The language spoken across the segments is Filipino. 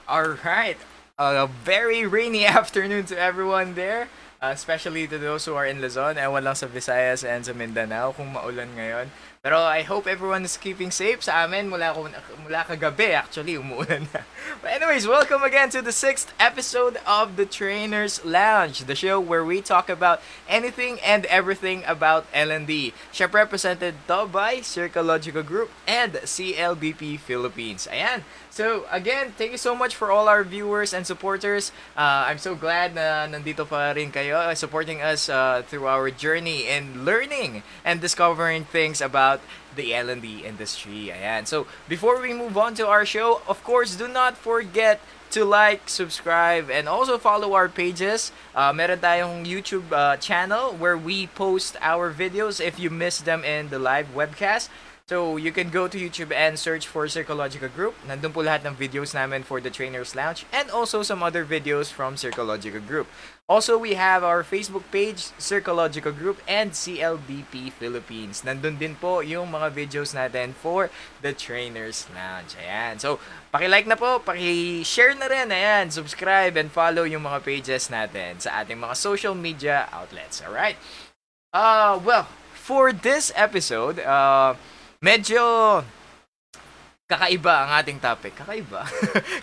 All right. A very rainy afternoon to everyone there, especially to those who are in Luzon. Ewan lang sa Visayas and sa Mindanao kung maulan ngayon. Pero I hope everyone is keeping safe. Sa amin, mula kagabi actually, umuulan na. But anyways, welcome again to the 6th episode of the Trainers Lounge, the show where we talk about anything and everything about L&D. Siya represented to by Circological Group and CLBP Philippines. Ayan. So, again, thank you so much for all our viewers and supporters. I'm so glad na nandito pa rin kayo supporting us through our journey in learning and discovering things about the L&D industry. Ayan. So, before we move on to our show, of course, do not forget to like, subscribe, and also follow our pages. Meron tayong YouTube channel where we post our videos if you missed them in the live webcast. So, you can go to YouTube and search for Circological Group. Nandun po lahat ng videos namin for the Trainers Lounge and also some other videos from Circological Group. Also, we have our Facebook page, Circological Group and CLBP Philippines. Nandun din po yung mga videos natin for the Trainers Lounge. Ayan. So, paki-like na po, paki-share na rin. Ayan, subscribe and follow yung mga pages natin sa ating mga social media outlets. Alright? Well, for this episode, medyo kakaiba ang ating topic. Kakaiba.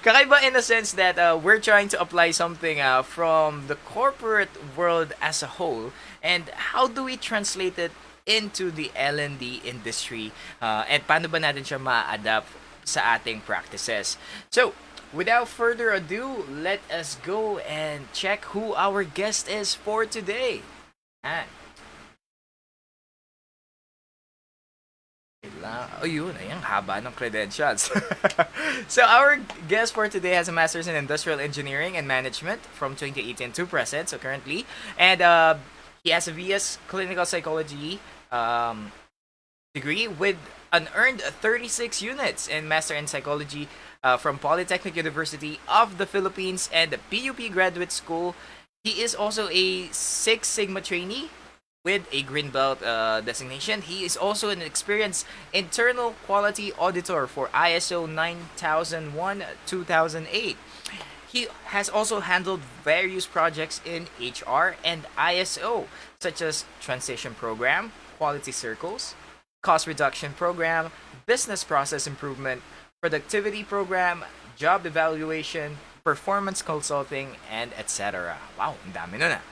Kakaiba in the sense that we're trying to apply something from the corporate world as a whole, and how do we translate it into the L&D industry, and paano ba natin siya ma-adapt sa ating practices. So, without further ado, let us go and check who our guest is for today. Ah, oh, yun. Ayan, haba ng credentials. So, our guest for today has a Master's in Industrial Engineering and Management from 2018 to present, so currently. And he has a VS Clinical Psychology degree with an earned 36 units in Master in Psychology from Polytechnic University of the Philippines and the PUP Graduate School. He is also a Six Sigma trainee with a green belt designation. He is also an experienced internal quality auditor for ISO 9001-2008. He has also handled various projects in HR and ISO, such as transition program, quality circles, cost reduction program, business process improvement, productivity program, job evaluation, performance consulting, and etc. Wow, ang dami nun ah.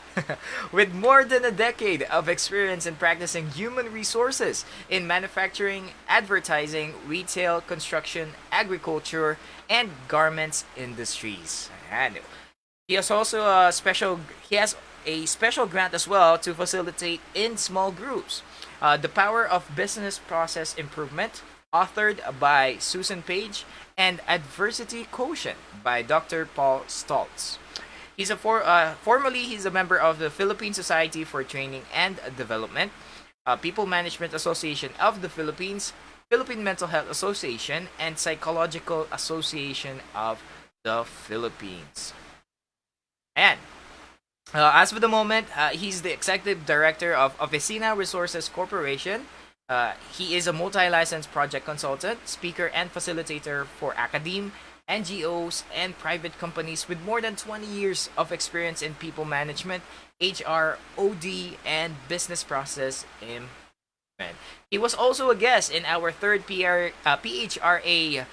With more than a decade of experience in practicing human resources in manufacturing, advertising, retail, construction, agriculture, and garments industries. And he has also a special grant as well to facilitate in small groups. The Power of Business Process Improvement, authored by Susan Page, and Adversity Quotient by Dr. Paul Stoltz. Formerly he's a member of the Philippine Society for Training and Development, People Management Association of the Philippines, Philippine Mental Health Association, and Psychological Association of the Philippines. And as for the moment, he's the executive director of Oficina Resources Corporation. He is a multi-licensed project consultant, speaker, and facilitator for academe, NGOs, and private companies with more than 20 years of experience in people management, HR, OD, and business process improvement. He was also a guest in our third PHRA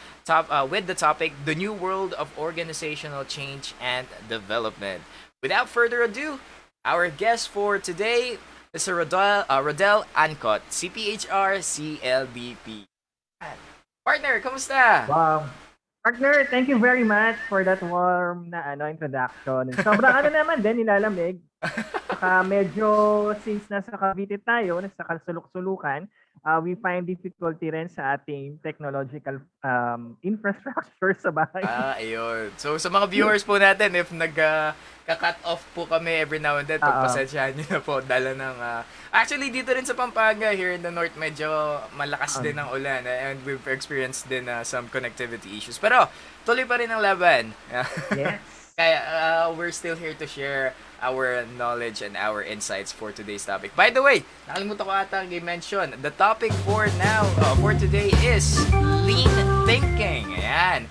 with the topic The New World of Organizational Change and Development. Without further ado, our guest for today is Rodel Ancot, CPHR CLBP. Partner, kamusta? Wow. Partner, thank you very much for that warm na introduction. Sobrang naman din, nilalamig. Saka medyo, since nasa Cavite tayo, nasa kasuluk-sulukan, we find difficulty rin sa ating technological infrastructure sa bahay. Ayun. So, sa mga viewers po natin, if nagka-cut off po kami every now and then, pagpasensyahan nyo na po, dala ng... actually, dito rin sa Pampanga, here in the north, medyo malakas din ang ulan. And we've experienced din some connectivity issues. Pero, tuloy pa rin ang laban. Yes. Kaya, we're still here to share our knowledge and our insights for today's topic. By the way, nakalimutan ko ata i-mention, the topic for today is lean thinking. Ayan.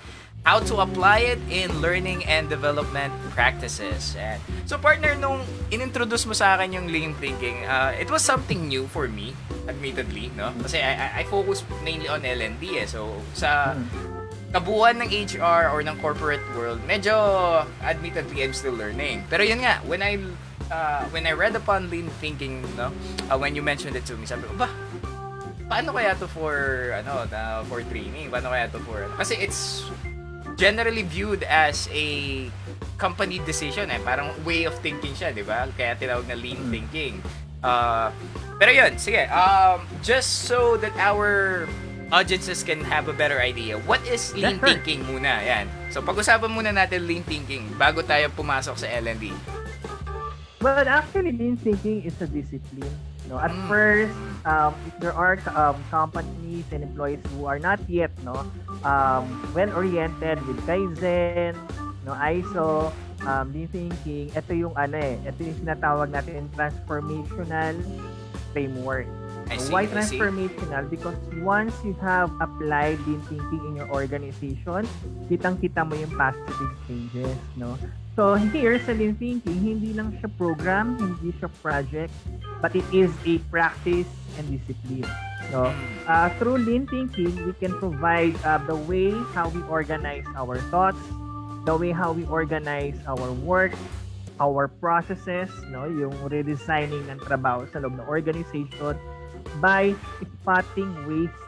how to apply it in learning and development practices. And so partner, nung inintroduce mo sa akin yung lean thinking, it was something new for me, admittedly, no? Kasi I focus mainly on L&D eh. So sa kabuuan ng HR or ng corporate world, medyo admittedly I'm still learning. Pero yun nga, when I read upon lean thinking, no, when you mentioned it to me, sabi ko, paano kaya to for for training? Paano kaya to for kasi it's generally viewed as a company decision parang way of thinking siya, di ba? Kaya tinawag na lean thinking. Pero yun, sige. Just so that our audiences can have a better idea, what is lean thinking muna? Yan. So pag-usapan muna natin lean thinking bago tayo pumasok sa L&D. Well, actually, lean thinking is a discipline. No, at first, if there are companies and employees who are not yet well oriented with Kaizen, ISO, lean thinking, ito yung sinatawag natin transformational framework. Why transformational? Because once you have applied lean thinking in your organization, kitang-kita mo yung positive changes, no? So here sa lean thinking, hindi lang siya program, hindi siya project, but it is a practice and discipline. No? Through lean thinking, we can provide the way how we organize our thoughts, the way how we organize our work, our processes, no, yung redesigning ng trabaho sa loob ng organization by spotting waste.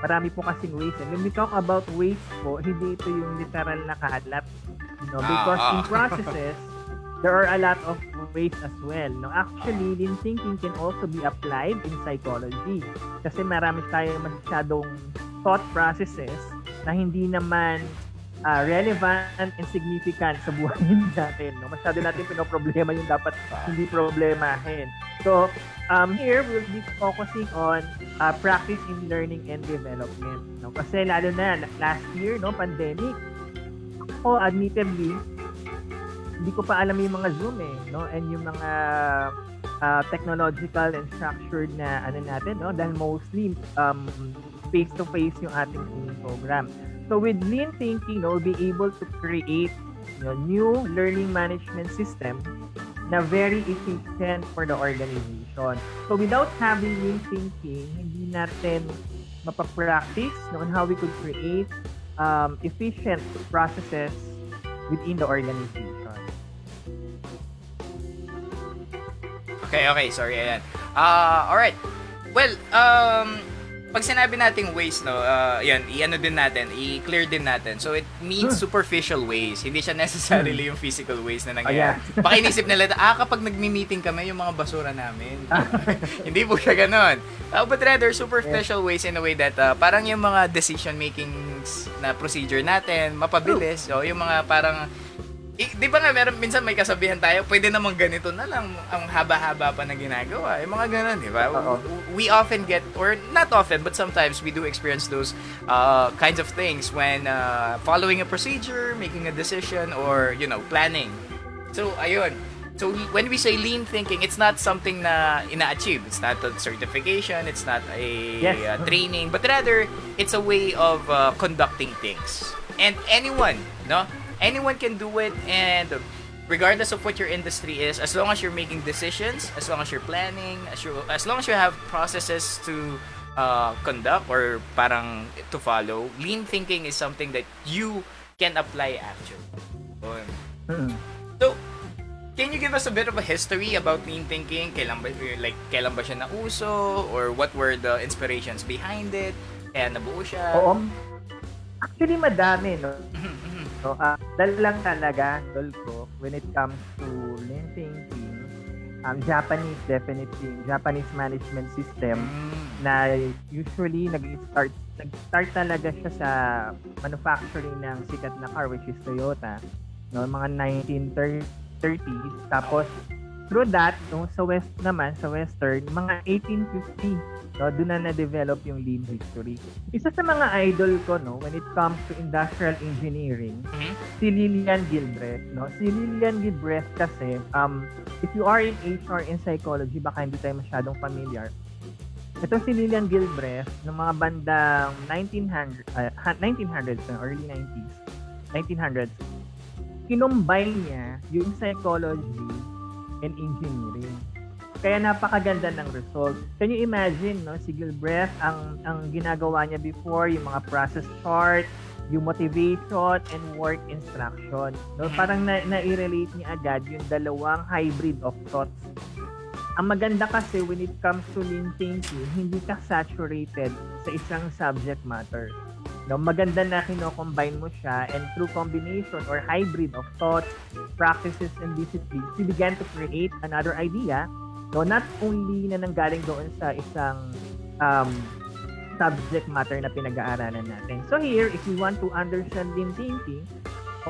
Marami po kasing waste. And when we talk about waste po, hindi ito yung literal na kalat. Because in processes, there are a lot of waste as well. No, actually, lean thinking can also be applied in psychology. Kasi marami tayong masyadong thought processes na hindi naman relevant and significant sa buhay natin. No? Masyado natin pinoproblema yung dapat hindi problemahin. So, here we'll be focusing on practice in learning and development. No? Kasi lalo na last year, pandemic, admittedly, hindi ko pa alam yung mga Zoom no? And yung mga technological and structured na natin, no? Dahil mostly face-to-face yung ating program. So with lean thinking, we'll be able to create new learning management system na very efficient for the organization. So without having lean thinking, hindi natin mapapractice on how we could create efficient processes within the organization. Okay, sorry, ayan. Alright. Well, pag sinabi nating waste, yan, i-clear din natin. So, it means superficial waste. Hindi siya necessarily yung physical waste na nangyayari. Baka inisip nila, kapag nagmi-meeting kami, yung mga basura namin. Hindi po siya ganon. But rather, superficial waste in a way that parang yung mga decision-making na procedure natin, mapabilis. So, yung mga parang di ba nga minsan may kasabihan tayo, pwede namang ganito na lang ang haba-haba pa na ginagawa. Yung mga ganun, di ba? We often get, or not often, but sometimes we do experience those kinds of things when following a procedure, making a decision, or, planning. So, ayun. So, when we say lean thinking, it's not something na ina-achieve. It's not a certification, it's not a training, but rather, it's a way of conducting things. And anyone can do it, and regardless of what your industry is, as long as you're making decisions, as long as you're planning, as long as you have processes to conduct or parang to follow, lean thinking is something that you can apply actually. So, can you give us a bit of a history about lean thinking? Kailan ba siya nauso, or what were the inspirations behind it? Kaya nabuo siya? Actually, madami, no? So, dahil lang talaga, ko, when it comes to lean thinking, Japanese management system na usually nag-start talaga siya sa manufacturing ng sikat na car, which is Toyota, no, mga 1930s. Tapos, through that, sa Western, mga 1850, doon na na-develop yung lean history. Isa sa mga idol ko, when it comes to industrial engineering, si Lillian Gilbreth. Si Lillian Gilbreth kasi, if you are in HR and psychology, baka hindi tayo masyadong familiar. Ito si Lillian Gilbreth, ng mga bandang 1900s, early 90s. 1900s, kinumbine niya yung psychology and engineering. Kaya napakaganda ng result. Can you imagine, no? Si Gilbreth, ang ginagawa niya before, yung mga process chart, yung motivation and work instruction. No? Parang na-relate niya agad yung dalawang hybrid of thoughts. Ang maganda kasi when it comes to lean thinking, hindi ka saturated sa isang subject matter. No, maganda na kino-combine mo siya, and through combination or hybrid of thoughts, practices, and disciplines, you began to create another idea. No, not only na nanggaling doon sa isang subject matter na pinag-aaralan natin. So here, if you want to understand lean thinking,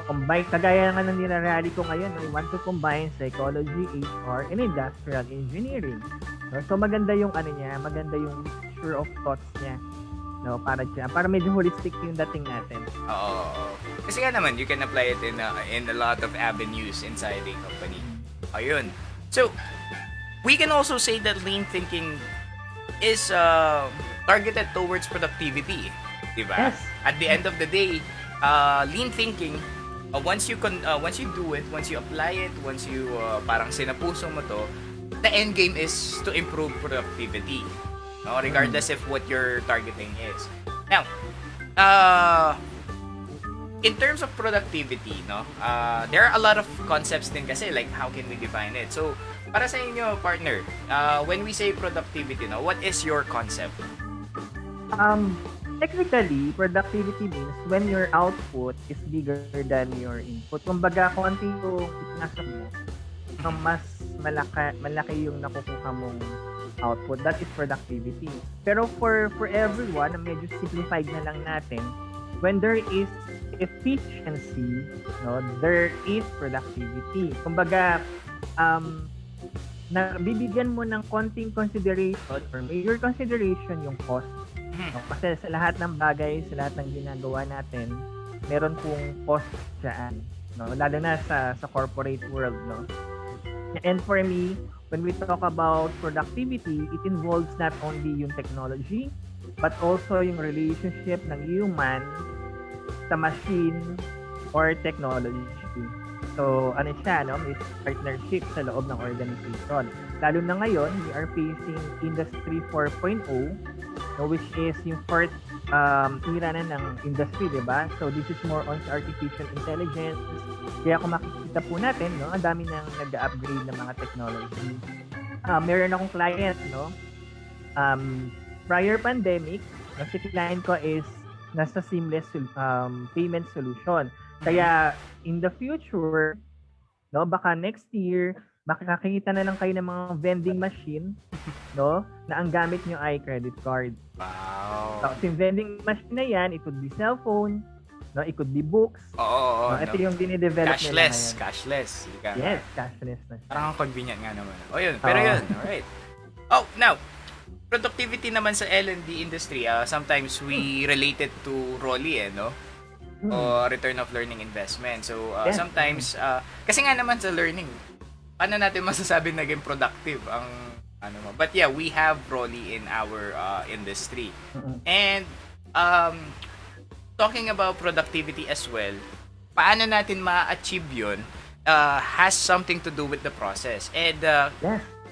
combine, kagaya nga ng nirarally ko ngayon, I want to combine psychology, HR, and industrial engineering. No, so maganda yung maganda yung mixture of thoughts niya. No, para medyo holistic yung dating natin. Oo. Kasi nga naman, you can apply it in a lot of avenues inside a company. Ayun. So, we can also say that lean thinking is targeted towards productivity, diba? Yes. At the end of the day, lean thinking, once you do it, once you apply it, once you parang sinapuso mo to, the end game is to improve productivity. No, regardless of what your targeting is. Now, in terms of productivity, no, there are a lot of concepts din kasi, like how can we define it? So, para sa inyo, partner, when we say productivity, no, what is your concept? Technically, productivity means when your output is bigger than your input. Kumbaga, konti yung ipinasok mo, mas malaki yung nakukuha mong output. That is productivity. Pero for everyone, medyo simplified na lang natin, when there is efficiency, no, there is productivity. Kumbaga, na bibigyan mo ng konting consideration or major consideration yung cost. No? Kasi sa lahat ng bagay, sa lahat ng ginagawa natin, meron pong cost dyan. No? Lalo na sa corporate world. No? And for me, when we talk about productivity, it involves not only yung technology, but also yung relationship ng human sa machine or technology. So, ano siya, no? May partnership sa loob ng organization. Lalo na ngayon, we are facing Industry 4.0, no, which is yung first era na ng industry, diba? So, this is more on artificial intelligence. Kaya kung makikita po natin, no, ang dami nang nag-upgrade ng mga technology. Meron akong client, no? Prior pandemic, si client ko is nasa seamless payment solution. Kaya in the future, no, baka next year, makakakita na lang kayo ng mga vending machine, no, na ang gamit nyo ay credit card. Wow. So, yung vending machine na yan, it could be cellphone, no, it could be books. Oo. No, ito yung dinidevelop nila ngayon. Cashless. Yes, cashless na siya. Parang convenient nga naman. O yun, pero yun, alright. Oh, now, productivity naman sa L&D industry, sometimes we relate it to ROLI, no? O return of learning investment. So, sometimes, kasi nga naman sa learning, paano natin masasabi naging productive ang ano mo? But yeah, we have ROLI in our industry. And, talking about productivity as well, paano natin ma-achieve yun has something to do with the process. And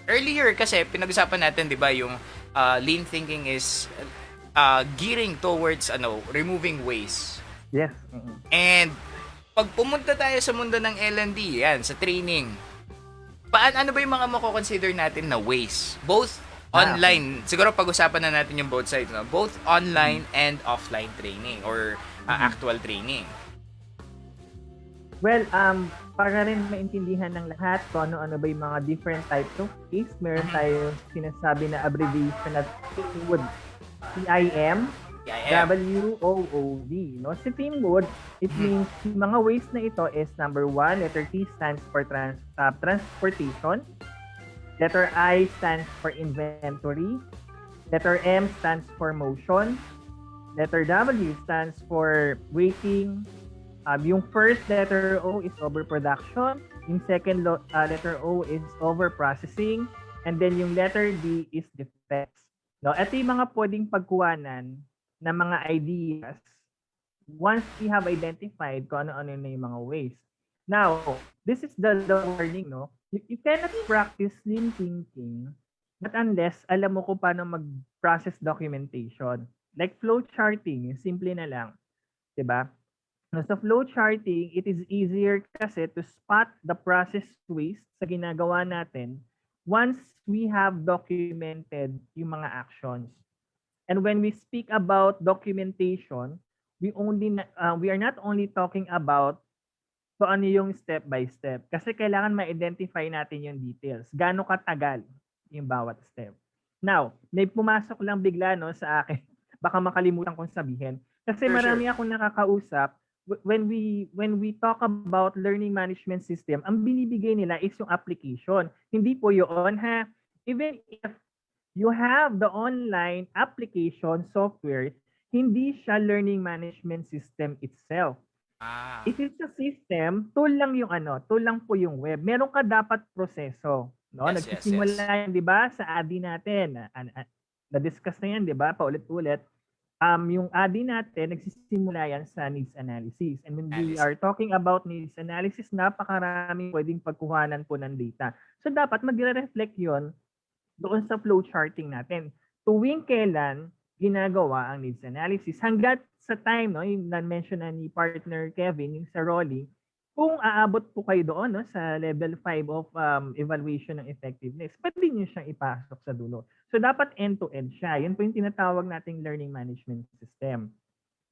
earlier kasi, pinag-usapan natin, di ba, yung lean thinking is gearing towards removing waste. Yes. And pag pumunta tayo sa mundo ng L&D, yan, sa training, ano ba yung mga mako-consider natin na waste? Both online, siguro pag-usapan na natin yung both sides, no? Both online and offline training or actual training. Well, para rin maintindihan ng lahat kung ano-ano ba yung mga different types of waste, meron tayo sinasabi na abbreviation na TIMWOOD. TIM WOOD, no? Si TIMWOOD, it means yung mga waste na ito is number 1, letter T stands for transportation, letter I stands for inventory, letter M stands for motion, letter W stands for waiting, yung first letter O is overproduction, yung second letter O is overprocessing, and then yung letter D is defects. No, ito yung mga pwedeng pagkuhanan ng mga ideas, once we have identified kung ano-ano na yung mga ways. Now, this is the warning, no? You cannot practice lean thinking not unless alam mo kung paano mag-process documentation. Like flow charting, simple na lang, 'di ba? No, sa flow charting, it is easier kasi to spot the process waste sa ginagawa natin once we have documented yung mga actions. And when we speak about documentation, we are not only talking about kung ano yung step by step. Kasi kailangan ma-identify natin yung details. Gaano katagal yung bawat step. Now, may pumasok lang bigla no sa akin. Baka makalimutan kong sabihin. Kasi Sure, marami sure. akong nakakausap when we talk about learning management system, ang binibigay nila is yung application. Hindi po yun ha. Even if you have the online application software, hindi siya learning management system itself. Ah, If it's a system, tool lang yung tool lang po yung web. Meron ka dapat proseso, no? yes, yes, yes. Nagsisimula yan, 'di ba, sa ADI natin. Na-discuss na yan, 'di ba, paulit-ulit. Yung ADI natin, nagsisimula yan sa needs analysis. And when we Analysis. are talking about needs analysis, napakaraming pwedeng pagkuhanan po ng data. So dapat magre-reflect 'yon doon sa flow charting natin. Tuwing kailan ginagawa ang needs analysis hanggat sa time, no, yung na-mention na ni partner Kevin, yung sa Rolly, kung aabot po kayo doon no, sa level 5 of evaluation ng effectiveness, pwede nyo siyang ipasok sa dulo. So dapat end-to-end siya. Yun po yung tinatawag nating learning management system.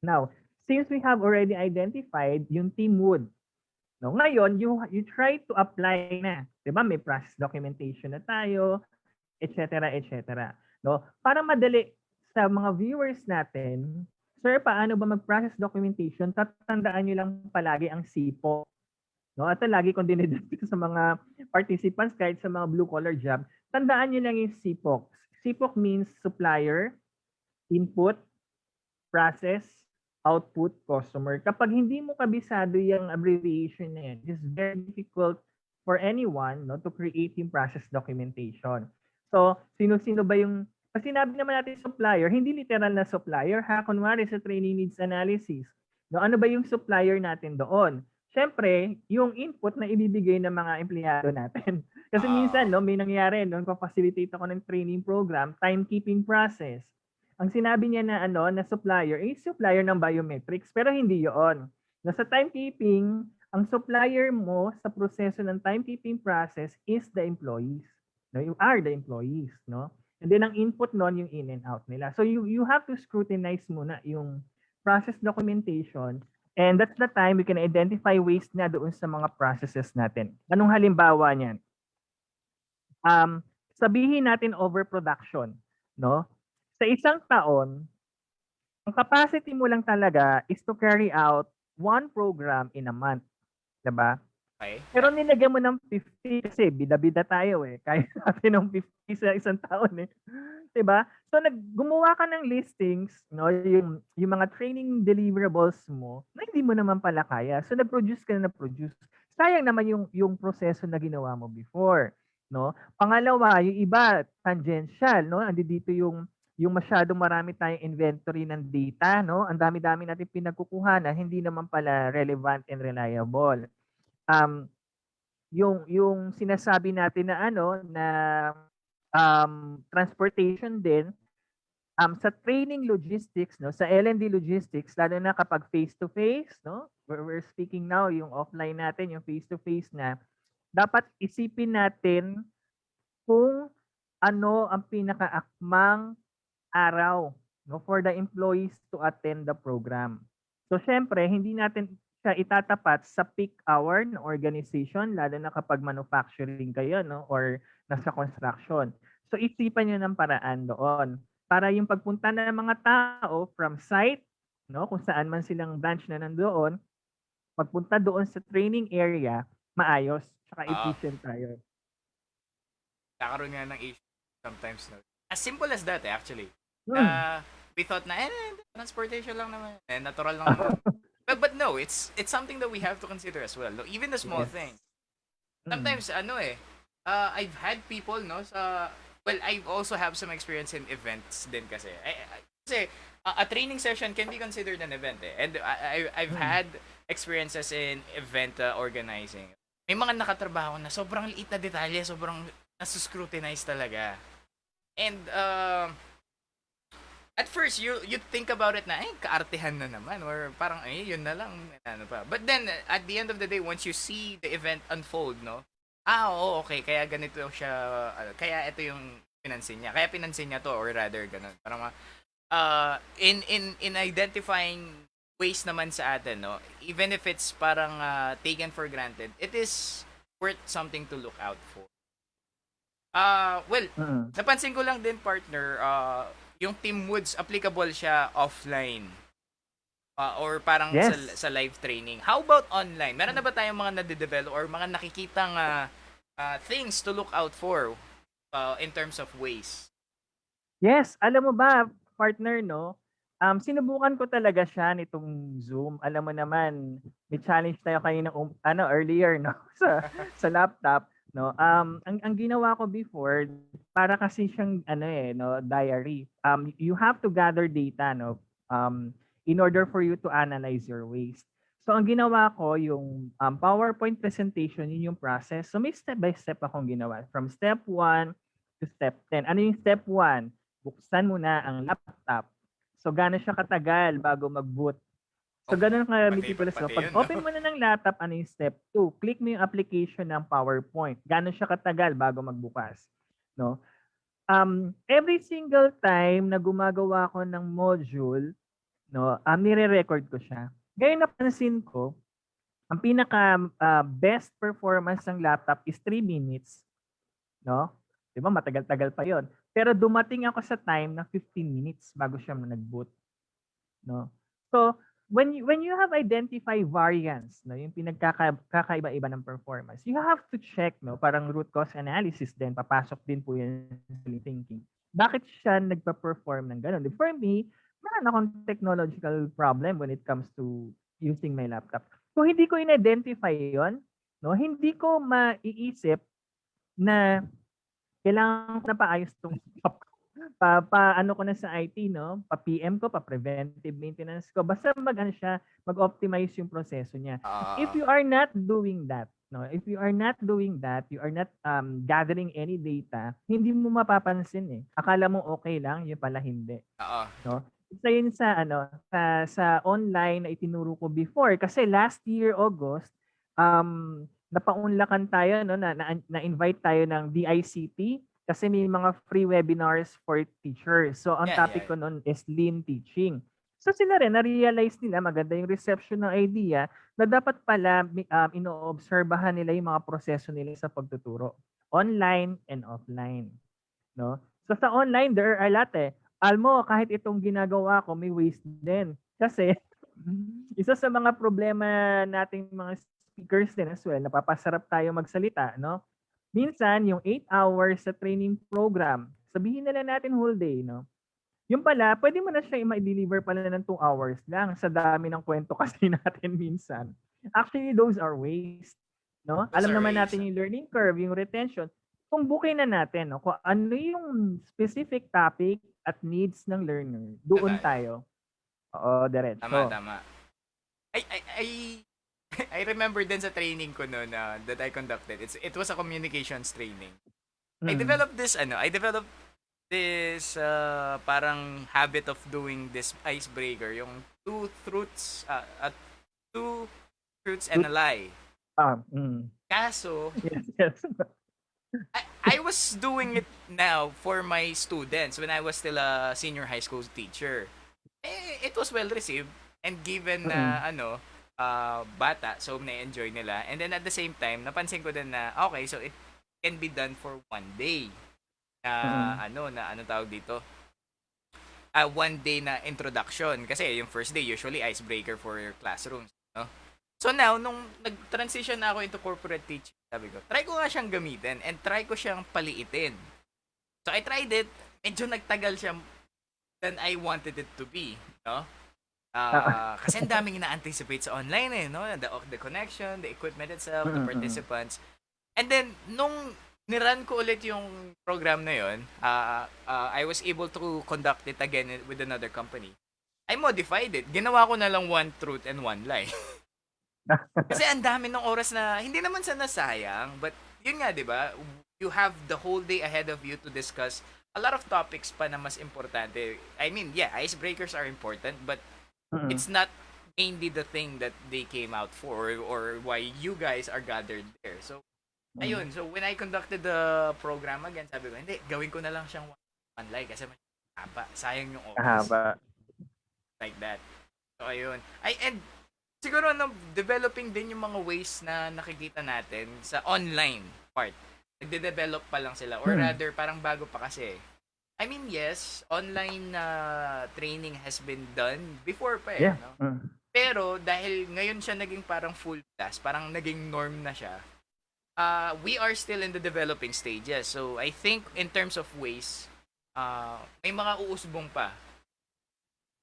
Now, since we have already identified yung team mood, no, ngayon you try to apply na. 'Di ba? May process documentation na tayo, etc. etc. No? Para madali sa mga viewers natin, sir, paano ba mag-process documentation? Tatandaan nyo lang palagi ang SIPO. No? At lagi kong dinidiscuss sa mga participants kahit sa mga blue collar job, tandaan nyo lang yung SIPO. SIPO means supplier, input, process, output, customer. Kapag hindi mo kabisado yung abbreviation na yan, it's very difficult for anyone no, to create yung process documentation. So, sino-sino ba yung, pag sinabi naman natin supplier, hindi literal na supplier ha, kunwari sa training needs analysis. No, ano ba yung supplier natin doon? Siyempre, yung input na ibibigay ng mga empleyado natin. Kasi minsan, no, may nangyari, no, nagpa-facilitate ako ng training program, timekeeping process. Ang sinabi niya na na supplier is supplier ng biometrics pero hindi 'yon. No, sa timekeeping, ang supplier mo sa proseso ng timekeeping process is the employees. No, you are the employees, no? And then ang input noon yung in and out nila. So you have to scrutinize muna yung process documentation, and that's the time we can identify waste na doon sa mga processes natin. Anong halimbawa niyan? Sabihin natin overproduction, no? Sa isang taon, ang capacity mo lang talaga is to carry out one program in a month, 'di ba? Okay. Pero nilagyan mo ng 50 kasi bida-bida tayo eh. Kaya natin ng 50 sa isang taon eh. 'Di ba? So gumawa ka ng listings, no, yung mga training deliverables mo na hindi mo naman pala kaya. So nag-produce ka na produce. Sayang naman yung proseso na ginawa mo before, no? Pangalawa, yung iba tangential, no? Andi dito yung masyadong marami tayong inventory ng data, no? Ang dami-dami natin pinagkukuhanan, hindi naman pala relevant and reliable. Yung sinasabi natin na transportation din, sa training logistics, no, sa L&D logistics, lalo na kapag face-to-face, no, we're speaking now, yung offline natin, yung face-to-face na, dapat isipin natin kung ano ang pinakaakmang araw, no, for the employees to attend the program. So syempre, hindi natin siya itatapat sa peak hour ng organization, lalo na kapag manufacturing kayo, no, or nasa construction. So isipan niyo ng paraan doon para yung pagpunta ng mga tao from site, no, kung saan man silang branch na nandoon, pagpunta doon sa training area, maayos, tsaka Oo. efficient tayo. Kakaroon nga ng issue sometimes, no? As simple as that, actually. Hmm. We thought na, transportation lang naman. Natural lang naman. But no, it's something that we have to consider as well. No? Even the small Yes. things. Mm. Sometimes, I've had people, no, well, I also have some experience in events din kasi. Kasi, A training session can be considered an event eh. And I've Mm. had experiences in event organizing. May mga nakatrabaho na sobrang liit na detalye, sobrang nasuscrutinize talaga. And at first you think about it na ay kaartehan na naman or parang ay yun na lang ano pa. But then at the end of the day once you see the event unfold, no? Oo, okay, kaya ganito siya, kaya ito yung pinansin niya. Kaya pinansin niya to or rather ganun. Parang in identifying ways naman sa atin, no? Even if it's parang taken for granted, it is worth something to look out for. Well, Mm. napansin ko lang din partner, yung Team Woods applicable siya offline or parang Yes. sa live training. How about online? Meron na ba tayong mga nade-develop or mga nakikitang things to look out for in terms of ways? Yes, alam mo ba, partner, no? Sinubukan ko talaga siya nitong Zoom. Alam mo naman, may challenge tayo kanina earlier, no? Sa laptop, no? Ang ginawa ko before, para kasi siyang no, diary. You have to gather data, no? In order for you to analyze your waste. So ang ginawa ko yung PowerPoint presentation, yun yung process. So may step by step akong ginawa from step 1 to step 10. Ano yung step 1? Buksan mo na ang laptop. So, gano'n siya katagal bago mag-boot. So, Oh, gano'n ka pati meticulous. So, pati pag yun, no? open mo na ng laptop, ano yung step 2? Click mo yung application ng PowerPoint. Gano'n siya katagal bago magbukas. No? Every single time na gumagawa ko ng module, no, nire-record ko siya. Ngayon napansin ko, ang pinaka best performance ng laptop is 3 minutes. No? 'Di ba matagal-tagal pa 'yon. Pero dumating ako sa time na 15 minutes bago siya nag-boot, no? So, when you have identified variance, no, yung kakaiba-iba ng performance, you have to check, no, parang root cause analysis din, papasok din po yan sa thinking. Bakit siya nagpa-perform ng ganun? For me, meron akong technological problem when it comes to using my laptop. Kung hindi ko in-identify 'yon, no, hindi ko maiisip na kailangan ko na paayos 'tong laptop ko. Ano ko na sa IT, no? Pa-PM ko, pa-preventive maintenance ko. Basta mag-ano siya, mag-optimize yung proseso niya. If you are not doing that, no? If you are not doing that, you are not gathering any data, hindi mo mapapansin eh. Akala mo okay lang, yun pala hindi, Oo. no? Isa yun sa sa online na itinuro ko before kasi last year August napaunlakan tayo, no, na-invite tayo ng DICT kasi may mga free webinars for teachers. So ang Yeah, topic ko noon is lean teaching. So sila rin na-realize nila maganda yung reception ng idea na dapat pala inoobserbahan nila yung mga proseso nila sa pagtuturo online and offline, no? So sa online there are a lot eh. Almo, kahit itong ginagawa ko may waste din. Kasi isa sa mga problema nating mga speakers din as well, napapasarap tayo magsalita, no? Minsan, yung 8 hours sa training program, sabihin na lang natin whole day, no? Yung pala, pwede mo na siya i-deliver pala ng 2 hours lang sa dami ng kwento kasi natin minsan. Actually, those are waste, no? Those Alam are naman ways. natin yung learning curve, yung retention. Tumbukin na natin, no? Kung ano yung specific topic at needs ng learner, doon tayo. Oo, diretso. Tama. I I remember din sa training ko no na that I conducted. It was a communications training. I developed this parang habit of doing this icebreaker, yung two truths and a lie. Kaso, Yes. I was doing it now for my students when I was still a senior high school teacher. It was well received and given na bata, so na-enjoy nila. And then at the same time, napansin ko din na okay, so it can be done for one day. Ano tawag dito? One day na introduction kasi yung first day usually icebreaker for your classrooms, no? So now nung nag-transition na ako into corporate teaching, sabi ko, try ko nga siyang gamitin and try ko siyang paliitin. So I tried it, medyo nagtagal siya than I wanted it to be, no? Kasi ang daming ina-anticipate sa online eh, no? The connection, the equipment itself, the participants. And then, nung nirun ko ulit yung program na yon, I was able to conduct it again with another company. I modified it. Ginawa ko na lang one truth and one lie. Kasi ang dami ng oras na, hindi naman sa nasayang, but yun nga, di ba? You have the whole day ahead of you to discuss a lot of topics pa na mas importante. I mean, yeah, icebreakers are important, but Mm. it's not mainly the thing that they came out for or why you guys are gathered there. So, ayun. So, when I conducted the program again, sabi ko, hindi, gawin ko na lang siyang one lie kasi mas haba. Sayang yung oras. Kahaba. Like that. So, ayun. And siguro, developing din yung mga ways na nakikita natin sa online part. Nagde-develop pa lang sila. Or rather, parang bago pa kasi. I mean, yes, online training has been done before pa Yeah. no? Pero, dahil ngayon siya naging parang full class, parang naging norm na siya, we are still in the developing stages. So, I think in terms of ways, may mga uusbong pa.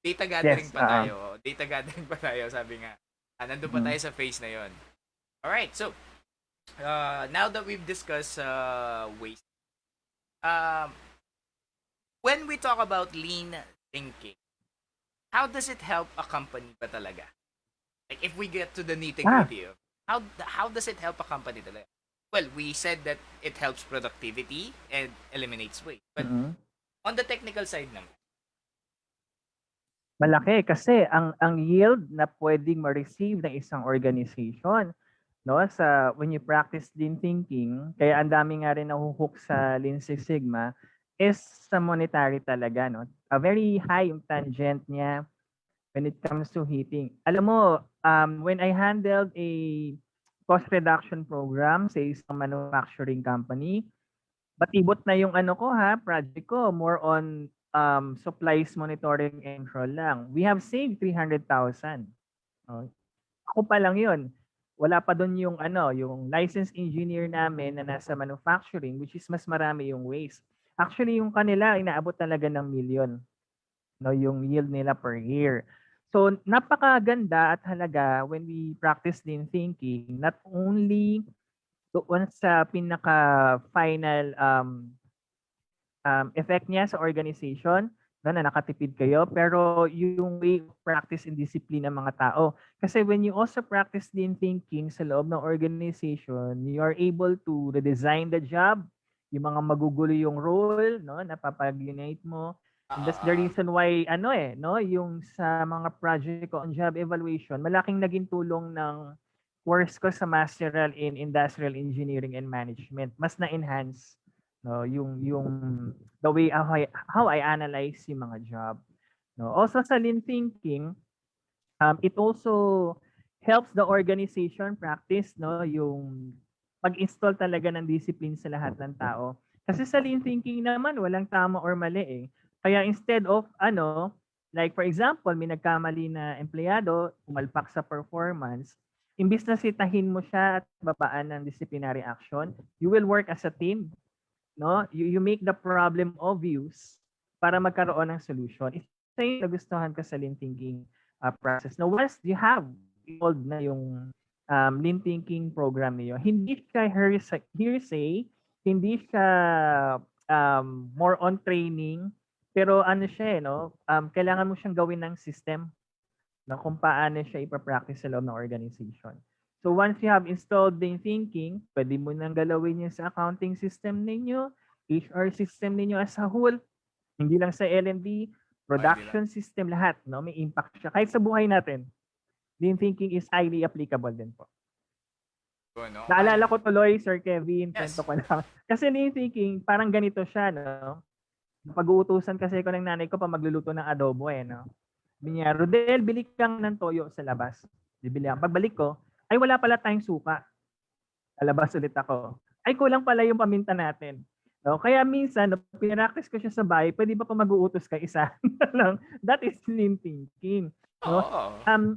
Data gathering Yes, pa tayo. Data gathering pa tayo, sabi nga. Nandun pa tayo sa phase na yon. Alright, so, now that we've discussed ways, when we talk about lean thinking, how does it help a company ba talaga? Like, if we get to the nitty-gritty of how does it help a company talaga? Well, we said that it helps productivity and eliminates waste. But on the technical side naman, Malaki kasi ang yield na pwedeng ma-receive ng isang organization, no, sa when you practice lean thinking, kaya ang dami nga rin nahuhook sa Lean Six Sigma, is sa monetary talaga, no? A very high yung tangent niya when it comes to hitting. Alam mo, when I handled a cost reduction program sa isang manufacturing company, batibot na yung project ko, more on supplies monitoring and control lang. We have saved 300,000. Ako pa lang yun. Wala pa doon yung yung licensed engineer namin na nasa manufacturing, which is mas marami yung waste. Actually, yung kanila inaabot talaga ng million, no, yung yield nila per year. So, napakaganda at halaga when we practice lean thinking, not only doon sa pinaka final effect niya sa organization, na nakatipid kayo, pero yung way of practice and discipline ng mga tao. Kasi when you also practice lean thinking sa loob ng organization, you are able to redesign the job, yung mga magugulo yung role, no, napapag-unite mo. And that's the reason why yung sa mga project ko on job evaluation, malaking naging tulong ng course ko sa Masteral in Industrial Engineering and Management. Mas na-enhance yung the way how I analyze yung mga job. No, also sa lean thinking, it also helps the organization practice yung pag-install talaga ng discipline sa lahat ng tao. Kasi sa lean thinking naman walang tama or mali eh. Kaya instead of like for example, may nagkamali na empleyado, umalpak sa performance, imbis na sitahin mo siya at babaan ng disciplinary action, you will work as a team. No, you make the problem obvious para magkaroon ng solution. Isa yung nagustuhan ko sa lean thinking process. Now, once you have involved na yung lean thinking program niyo, hindi siya hearsay, hindi siya more on training, pero siya kailangan mo siyang gawin ng system na kung paano siya ipapractice sa loob ng organization. So once you have installed lean thinking, pwede mo nang galawin yun sa accounting system ninyo, HR system ninyo as a whole, hindi lang sa L&D, production system, lahat, may impact siya. Kahit sa buhay natin, lean thinking is highly applicable din po. Naalala ko tuloy, Sir Kevin, kwento ko lang. Kasi lean thinking, parang ganito siya, no? Pag-uutusan kasi ko ng nanay ko pa magluluto ng adobo no? Sabi niya, Rodel, bili kang ng toyo sa labas. Bibili ako. Pagbalik ko, ay wala pala tayong suka. Alabas ulit ako. Ay kulang pala yung paminta natin. No? Kaya minsan, pinractice ko siya sa bahay, pwede ba pa mag-uutos ka isa? That is lean thinking. No?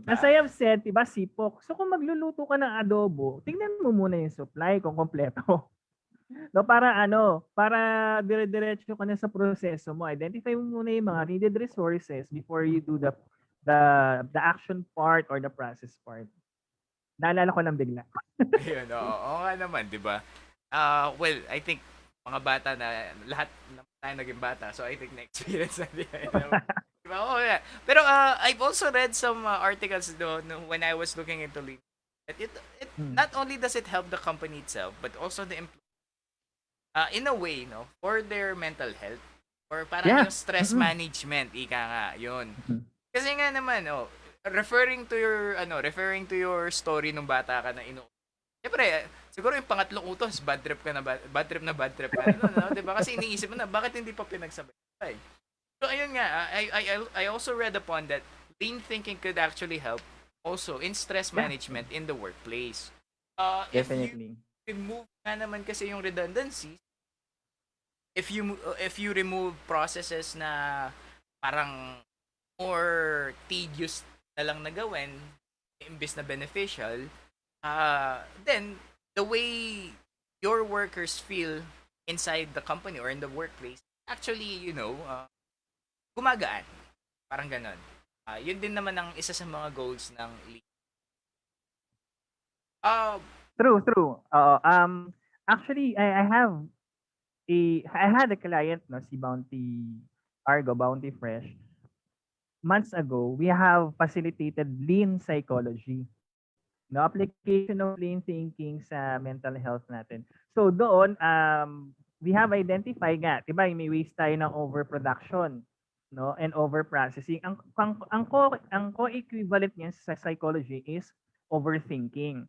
As I have said, diba, sipok. So kung magluluto ka ng adobo, tingnan mo muna yung supply kung kompleto. No, para dire-diretso ka na sa proseso mo. Identify mo muna yung mga needed resources before you do the action part or the process part. Naalala ko lang bigla. Ayun, oo nga naman, di ba? Well, I think mga bata na lahat tayo naging bata. So I think na-experience natin. Oo, yeah. Pero I've also read some articles though no, when I was looking into lean. That it Mm. not only does it help the company itself, but also the in a way, no, for their mental health or parang Yeah. yung stress Mm. management, ika nga, yun. Mm. Kasi nga naman, referring to your story nung bata ka na Siyempre, siguro yung pangatlong utos, bad trip ka na, no? 'Di ba? Kasi iniisip mo na, bakit hindi pa pinagsabay? So, ayun nga, I also read upon that lean thinking could actually help also in stress Yeah, management in the workplace. If you definitely. remove nga naman kasi yung redundancies, if you remove processes na parang more tedious na lang na gawin imbes na beneficial, then the way your workers feel inside the company or in the workplace actually, gumagaan. Parang ganon. Yun din naman ang isa sa mga goals ng league. Uh, True, true. Oo, actually, I had a client, no, si Bounty Fresh. Months ago, we have facilitated lean psychology. No, application of lean thinking sa mental health natin. So doon, we have identified nga, 'di ba, may waste tayo ng overproduction, no, and overprocessing. Ang co-equivalent niyan sa psychology is overthinking.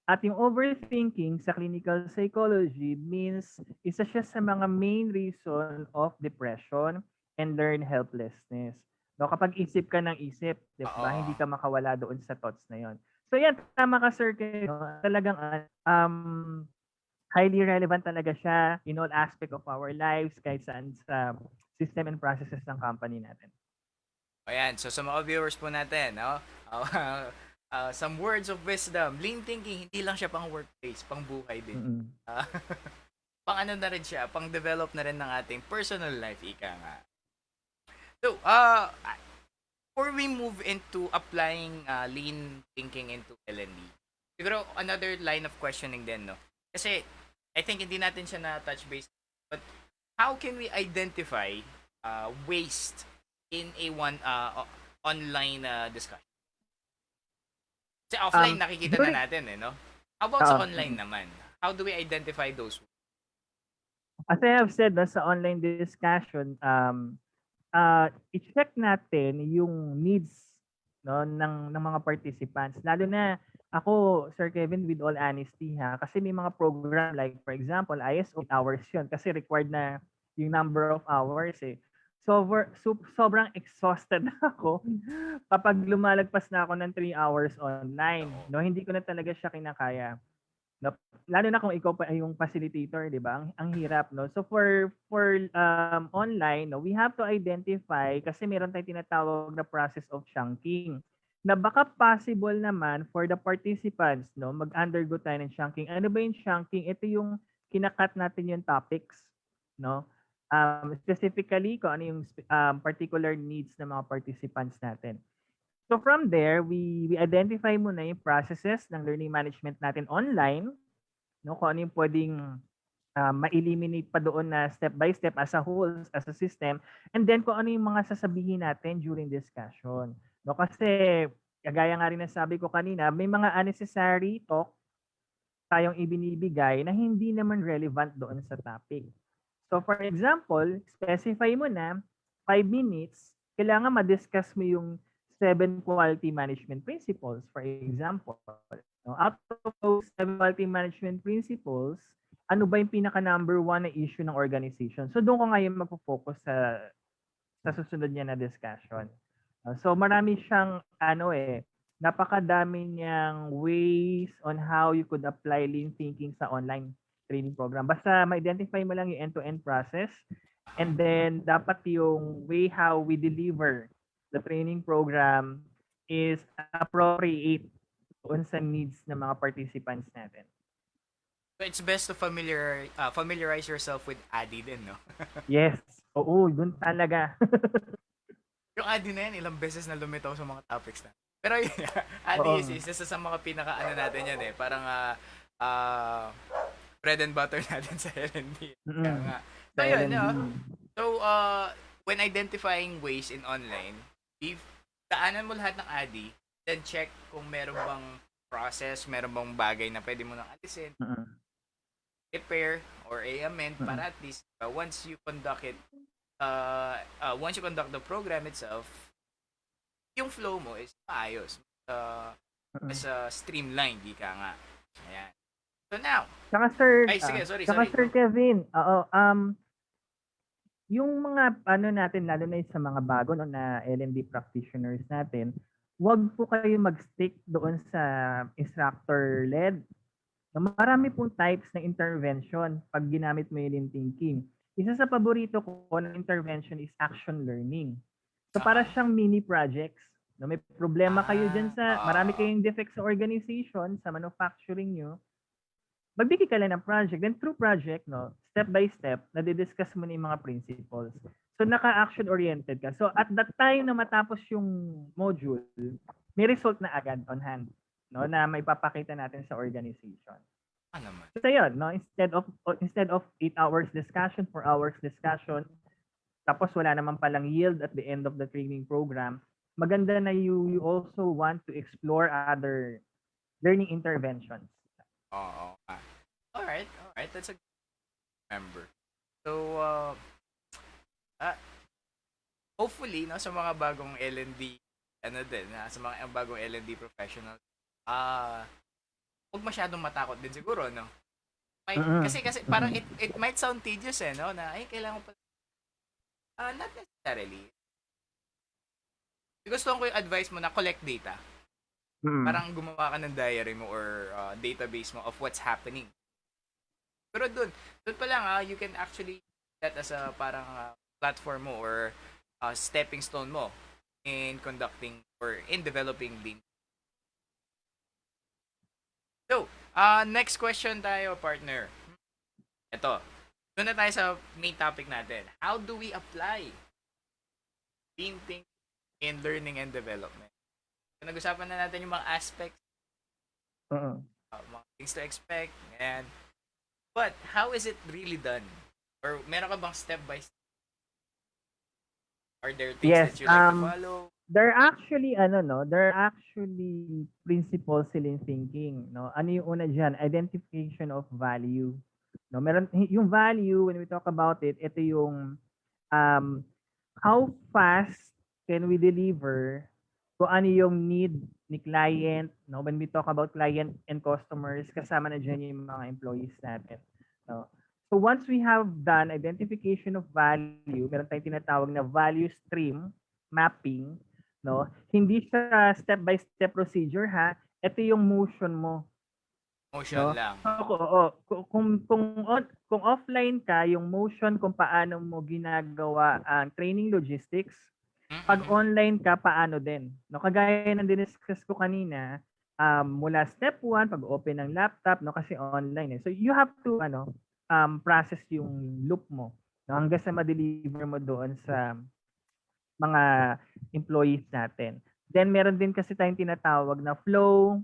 At yung overthinking sa clinical psychology means isa siya sa mga main reason of depression and learned helplessness. No, kapag isip ka ng isip, 'di ba, Oo. hindi ka makawala doon sa thoughts na 'yon. So yan, tama ka Sir Ken, no? Talagang highly relevant talaga siya in all aspect of our lives kahit saan sa system and processes ng company natin. Ayan, so sa mga viewers po natin, no? Some words of wisdom. Lean thinking, hindi lang siya pang workplace, pang buhay din. Mm-mm. Uh, pang ano na rin siya, pang develop na rin ng ating personal life, ika nga. So, before we move into applying lean thinking into L&D, siguro another line of questioning din, no? Kasi, I think hindi natin siya na touch base, but how can we identify waste in a online discussion? Kasi offline nakikita na During, natin no? How about sa online mm. naman? How do we identify those? As I have said, no, sa online discussion, i-check natin yung needs, no, ng mga participants. Lalo na ako, Sir Kevin, with all honesty ha, kasi may mga program like for example, ISO hours yun kasi required na yung number of hours eh. Sobrang exhausted ako kapag lumalagpas na ako ng 3 hours online. Oo. No, hindi ko na talaga siya kinakaya. No, lalo na kung ikaw pa yung facilitator, 'di ba? Ang hirap, no? So for online, no, we have to identify kasi meron tayong tinatawag na process of chunking. Na baka possible naman for the participants, no, mag-undergo tayo ng chunking. Ano ba yung chunking? Ito yung kinakat natin yung topics, no? Specifically kung ano yung particular needs ng mga participants natin. So from there, we identify muna yung processes ng learning management natin online, no? Kung ano yung pwedeng ma-eliminate pa doon na step by step as a whole, as a system, and then kung ano yung mga sasabihin natin during discussion. No? Kasi, kagaya nga rin na sabi ko kanina, may mga unnecessary talk tayong ibinibigay na hindi naman relevant doon sa topic. So for example, specify mo na 5 minutes, kailangan ma-discuss mo yung 7 quality management principles, for example. No, out of those 7 quality management principles, ano ba yung pinaka number 1 na issue ng organization? So doon ko ngayon magpo-focus sa susunod niya na discussion. So marami siyang napakadami niyang ways on how you could apply lean thinking sa online training program. Basta ma-identify mo lang yung end-to-end process, and then dapat yung way how we deliver the training program is appropriate doon sa needs ng mga participants natin. So it's best to familiarize yourself with ADDIE din, no? Yes. Oo, dun talaga. Yung ADDIE na yan, ilang beses na lumitaw sa mga topics na. Pero yun, ADDIE is isa sa mga pinaka natin yan eh. Parang bread and butter natin sa L&D. Kaya nga. So yun, L&D. So when identifying ways in online, if daanan mo lahat ng ADI, then check kung meron bang process, meron bang bagay na pwede mo nang alisin, Mm. repair, or amend Mm. para at least once you conduct it, once you conduct the program itself, yung flow mo is maayos. Mas Mm. streamlined, di ka nga. Ayan. So now, Tsaka Sir, ay sige, sorry, tsaka sorry. Sir Go. Kevin, yung mga ano natin, lalo na yung sa mga bago no, na L&D practitioners natin, wag po kayo mag-stick doon sa instructor-led. Marami pong types ng intervention pag ginamit mo yung lean thinking. Isa sa paborito ko na intervention is action learning. So para Aha. siyang mini projects. No, may problema kayo dyan sa, marami Oo. kayong defects sa organization, sa manufacturing nyo, magbigay ka lang ng project. Then through project, no, step by step, nadidiscuss mo na yung mga principles. So naka-action oriented ka. So at that time na matapos yung module, may result na agad on hand, no, na may papakita natin sa organization. Ano naman? So yun, no, instead of 8 hours discussion, 4 hours discussion, tapos wala naman palang yield at the end of the training program, maganda na you also want to explore other learning interventions. Oo. Alright, alright. That's a good member. So, hopefully, no, sa mga bagong L&D, ano din, sa mga bagong L&D professional, huwag masyadong matakot din siguro, no? Kasi parang it might sound tedious no, na ay kailangan pa not necessarily. Gusto ko yung advice mo na collect data. Parang gumawa ka ng diary mo or database mo of what's happening. Pero doon pa lang you can actually that as a parang platform mo or stepping stone mo in conducting or in developing lean. So, next question tayo, partner. Ito. Doon na tayo sa main topic natin. How do we apply lean thinking in learning and development? So, nag-usapan na natin yung mga aspects, mga things to expect, and but how is it really done? Or meron ka bang step by step? Are there things Yes, that you like to follow? there are actually principles in thinking, no? Ano yung una diyan? Identification of value. No, meron yung value when we talk about it, ito yung how fast can we deliver kung ano yung need ni client, no? When we talk about client and customers, kasama na diyan yung mga employees natin, no? So once we have done identification of value, meron tayong tinatawag na value stream mapping, no? Hindi siya step by step procedure ha. Ito yung motion mo, Motion no? lang. So, kung offline ka, yung motion kung paano mo ginagawa ang training logistics, pag online ka, paano din? No, kagaya ng diniscuss ko kanina, mula step 1, pag-open ng laptop, no, kasi online eh. So you have to process yung loop mo, no, hanggang sa ma-deliver mo doon sa mga employees natin. Then meron din kasi tayong tinatawag na flow,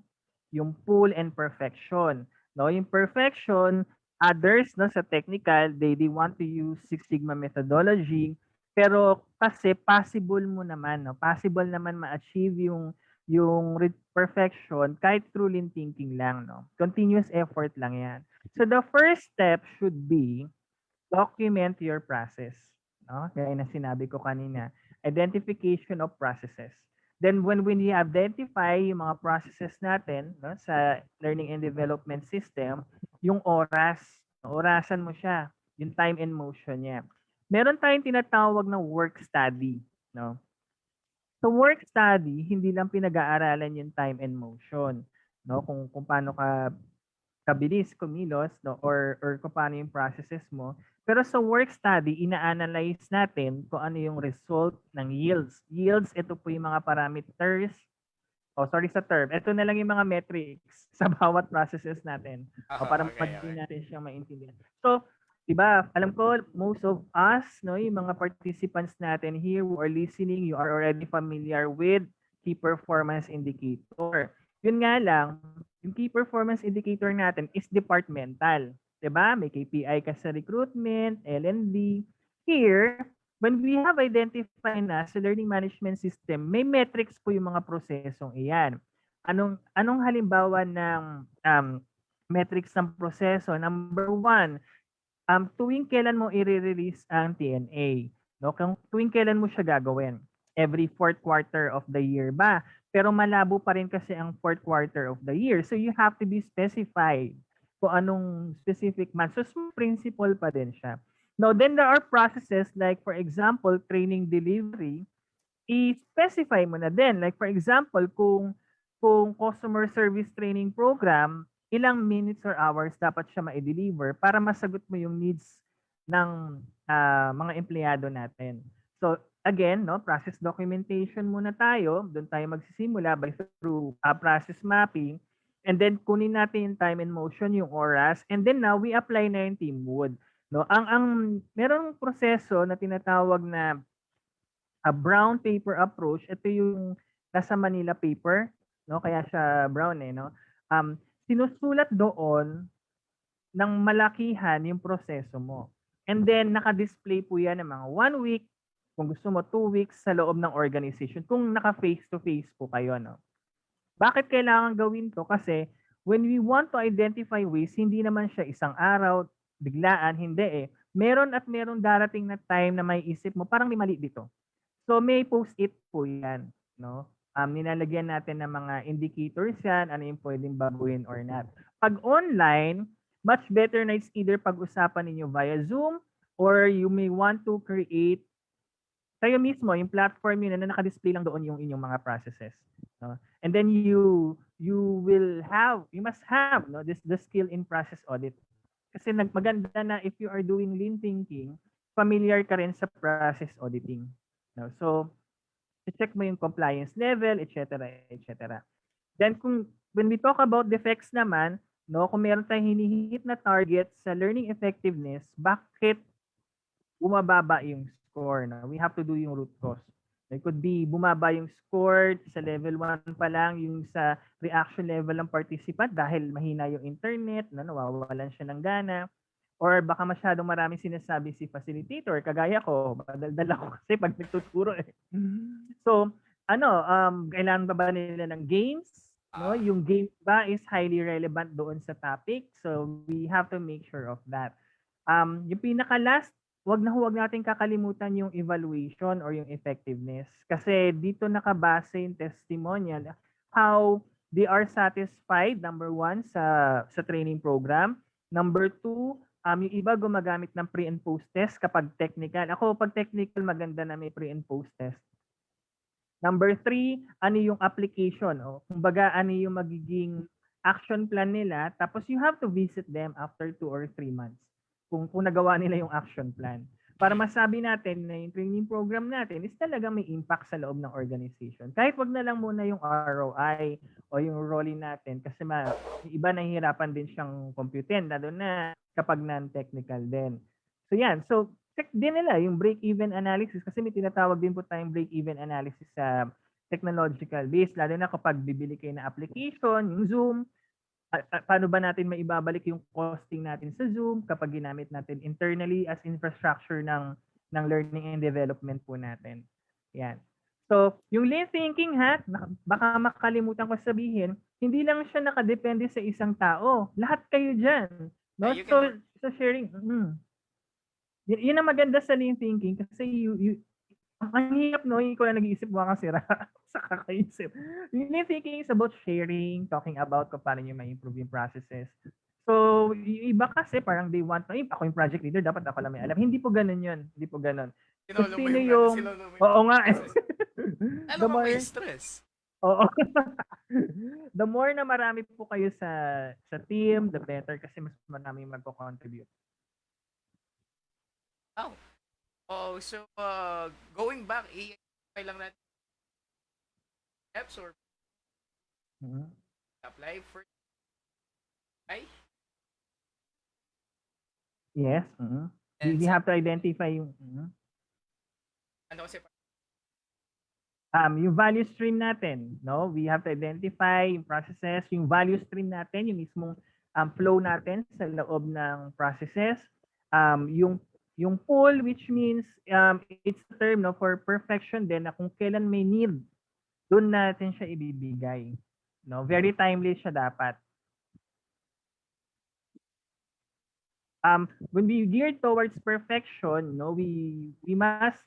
yung pull and perfection. No, yung perfection, others no sa technical, they want to use Six Sigma methodology, pero kasi possible mo naman, no, possible naman ma-achieve yung perfection kahit through lean thinking lang, no. Continuous effort lang 'yan. So the first step should be document your process, no? Gaya na sinabi ko kanina, identification of processes. Then when we identify yung mga processes natin, no, sa learning and development system, yung orasan mo siya, yung time and motion niya. Meron tayong tinatawag na work study, no? So work study, hindi lang pinag-aaralan yung time and motion, no? Kung paano ka kabilis kumilos, no, or kung paano yung processes mo. Pero sa work study, ina-analyze natin kung ano yung result ng yields. Yields, ito po yung mga parameters. Oh, sorry sa term. Ito na lang yung mga metrics sa bawat processes natin. O para Okay. natin siyang maintindihan. So, diba, alam ko, most of us, no, yung mga participants natin here who are listening, you are already familiar with key performance indicator. Yun nga lang, yung key performance indicator natin is departmental. Diba? May KPI ka sa recruitment, L&D. Here, when we have identified na sa learning management system, may metrics po yung mga prosesong iyan. Anong halimbawa ng metrics ng proseso? Number one, tuwing kailan mo i-release ang TNA? No? Kung tuwing kailan mo siya gagawin? Every fourth quarter of the year ba? Pero malabo pa rin kasi ang fourth quarter of the year. So you have to be specified kung anong specific month. So principle pa din siya. Now, then there are processes like, for example, training delivery, i-specify mo na din. Like, for example, kung customer service training program, ilang minutes or hours dapat siya ma-deliver para masagot mo yung needs ng mga empleyado natin. So, again, no, process documentation muna tayo. Doon tayo magsisimula by through process mapping. And then, kunin natin yung time and motion, yung oras. And then now, we apply na yung Teamwood. No, ang merong proseso na tinatawag na a brown paper approach. Ito yung nasa Manila paper, no? Kaya siya brown no. Sinusulat doon ng malakihan yung proseso mo. And then naka-display po yan ng mga 1 week, kung gusto mo 2 weeks sa loob ng organization kung naka face to face po kayo, no. Bakit kailangan gawin to? Kasi when we want to identify ways, hindi naman siya isang araw, biglaan, hindi Meron at meron darating na time na may isip mo, parang may mali dito. So may post-it po yan, no? Nilalagyan natin ng mga indicators yan, ano yung pwedeng baguhin or not. Pag online, much better na it's either pag-usapan ninyo via Zoom or you may want to create kayo mismo, yung platform yun na naka-display lang doon yung inyong mga processes. No? And then you must have no, the skill in process audit. Kasi maganda na if you are doing lean thinking, familiar ka rin sa process auditing. No? So, check mo yung compliance level, etc., etc. Then when we talk about defects naman, no, kung meron tayong hinihit na target sa learning effectiveness, bakit bumababa yung score? No? We have to do yung root cause. It could be bumaba yung score sa level 1 pa lang, yung sa reaction level ng participant dahil mahina yung internet, no, nawawalan siya ng gana. Or baka masyadong maraming sinasabi si facilitator, kagaya ko, madaldal ako kasi pag nagtuturo So, kailangan ba nila ng games? No, yung game ba is highly relevant doon sa topic? So, we have to make sure of that. Yung pinaka-last, huwag natin kakalimutan yung evaluation or yung effectiveness. Kasi dito nakabase yung testimonial, how they are satisfied, number one, sa training program. Number two, yung iba gumagamit ng pre and post test kapag technical. Ako, pag technical, maganda na may pre and post test. Number 3, ano yung application? Kumbaga, ano yung magiging action plan nila. Tapos you have to visit them after 2 or 3 months kung nagawa nila yung action plan. Para masabi natin na yung training program natin is talaga may impact sa loob ng organization. Kahit wag na lang muna yung ROI o yung rolling natin kasi yung iba nahihirapan din siyang computein, lalo na kapag non-technical din. So yan, so check din nila yung break-even analysis kasi may tinatawag din po tayong break-even analysis sa technological base, lalo na kapag bibili kayo na application, yung Zoom, paano ba natin maibabalik yung costing natin sa Zoom kapag ginamit natin internally as infrastructure ng learning and development po natin. Yan. So, yung lean thinking baka makalimutan ko sabihin, hindi lang siya nakadepende sa isang tao. Lahat kayo dyan. No? So sharing, yun ang maganda sa lean thinking kasi ang hirap no, ikaw na nag-iisip mo kang sira sa kakaisip. Yung lean thinking is about sharing, talking about kung paano nyo ma-improve yung processes. So, yung iba kasi parang they want, ako yung project leader, dapat ako lang may alam. Hindi po ganun yun. Hindi po ganun. Sino yung... Oo nga. Ano mo may stress? Oo. The more na marami po kayo sa team, the better kasi mas marami magko-contribute. Oh, so going back, i-apply lang natin steps or apply for Yes. We have to identify yung ano kasi yung value stream natin, no? We have to identify yung processes, yung value stream natin, yung mismong flow natin sa loob ng processes, yung Yung pull, which means it's a term no, for perfection din na kung kailan may need, doon natin siya ibibigay. No? Very timely siya dapat. When we gear towards perfection, no, we must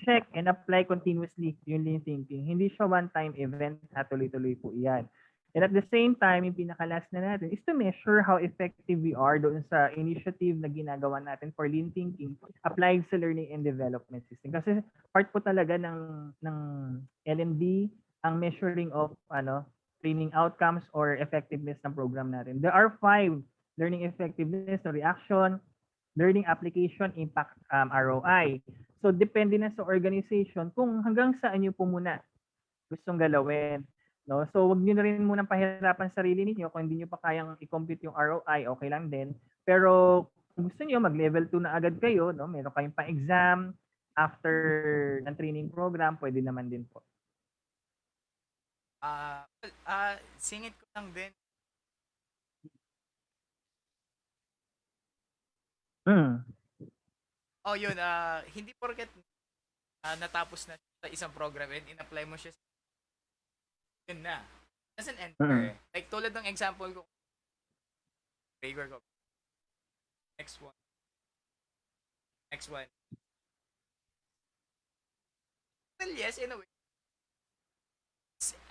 check and apply continuously yung lean thinking. Hindi siya one-time event at tuloy-tuloy po yan. And at the same time, yung pinaka-last na natin is to measure how effective we are doon sa initiative na ginagawa natin for lean thinking applied sa learning and development system. Kasi part po talaga ng L&D ang measuring of training outcomes or effectiveness ng program natin. There are 5: learning effectiveness, reaction, learning application, impact, ROI. So depende na sa organization kung hanggang saan niyo po muna gustong galawin. No? So wag niyo na rin munang pahirapan sarili niyo kung hindi niyo pa kayang i-compute yung ROI, okay lang din. Pero kung gusto niyo mag-level 2 na agad kayo, no, meron kayong pa-exam after ng training program, pwede naman din po. Singit ko lang din. Oh, yun. Hindi porket natapos na sa isang program and in-apply mo siya, yun na. Doesn't end there. Like, tulad ng example ko, favor ko. Next one. Well, yes, in a way.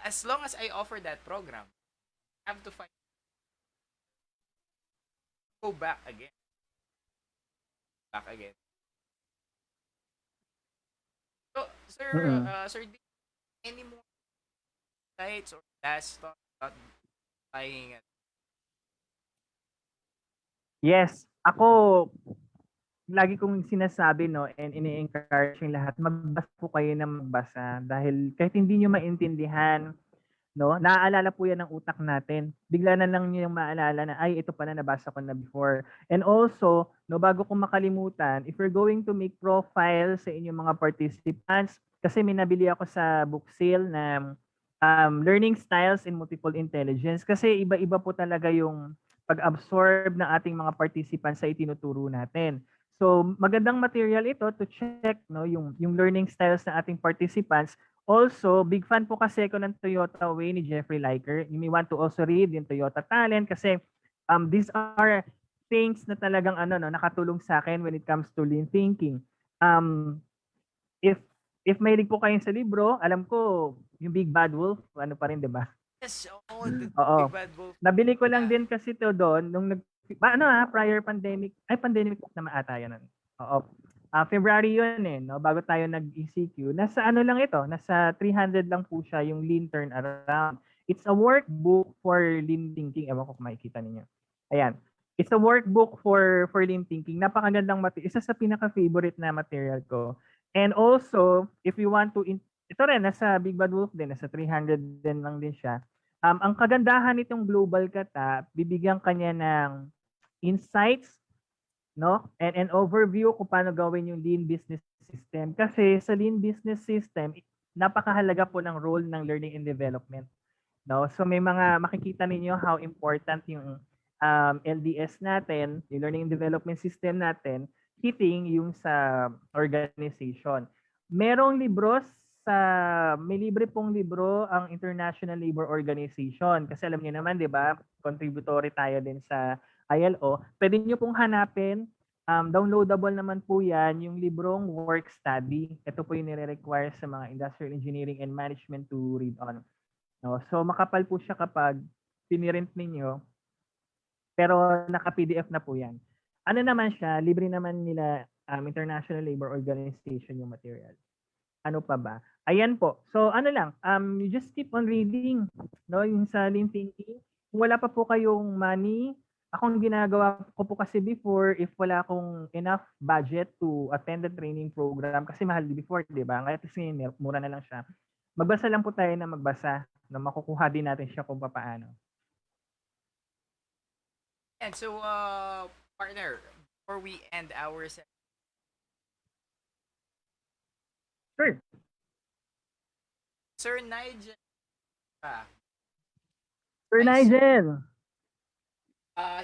As long as I offer that program, I have to go back again. So, sir, sir, any more sites or last thought about buying it? Yes, ako lagi kong sinasabi no and ini-encourage yung lahat, magbasa po kayo ng magbasa dahil kahit hindi niyo maintindihan, no, naaalala po yan ng utak natin. Bigla na lang niyo yung maalala na ay ito pala nabasa ko na before. And also, no, bago ko makalimutan, if you're going to make profile sa inyong mga participants, kasi may nabili ako sa book sale na learning styles in multiple intelligence kasi iba-iba po talaga yung pag-absorb ng ating mga participants sa itinuturo natin. So, magandang material ito to check no yung learning styles ng ating participants. Also, big fan po kasi ako ng Toyota Way ni Jeffrey Liker. You may want to also read yung Toyota Talent kasi these are things na talagang nakatulong sa akin when it comes to lean thinking. If may po kayo sa libro, alam ko yung Big Bad Wolf, ano pa rin, 'di ba? Yes, the Oo. Big Bad Wolf. Nabili ko lang din kasi to doon nung prior pandemic, pandemic na ata yan. Oo. February yun no, bago tayo nag-ECQ. Nasa lang ito, nasa 300 lang po siya yung lean turnaround. It's a workbook for lean thinking. Ewan ko kung makikita ninyo. Ayan. It's a workbook for lean thinking. Napakagandang material. Isa sa pinaka-favorite na material ko. And also, if you want to, ito rin, nasa Big Bad Wolf din, nasa 300 din lang din siya. Ang kagandahan nitong Global Kata, bibigyan kanya ng insights, no? And an overview kung paano gawin yung lean business system. Kasi sa lean business system, napakahalaga po ng role ng learning and development. No? So may mga makikita ninyo how important yung LDS natin, yung learning and development system natin, hitting yung sa organization. Merong libros may libre pong libro ang International Labor Organization. Kasi alam niyo naman, di ba, contributory tayo din sa ILO. Pwede niyo pong hanapin, downloadable naman po yan, yung librong work study. Ito po yung nire-require sa mga industrial engineering and management to read on. No? So makapal po siya kapag pinirint ninyo, pero naka-PDF na po yan. Ano naman siya, libre naman nila International Labor Organization yung material. Ano pa ba? Ayan po. So you just keep on reading, no, yung sa lean thinking. Kung wala pa po kayong money, akong ginagawa ko po kasi before, if wala akong enough budget to attend the training program, kasi mahal before, di ba? Ngayon kasi mura na lang siya. Magbasa lang po tayo na magbasa, na makukuha din natin siya kung paano. And so, partner, before we end our session, sure. Sir Nigel. Sir Nigel.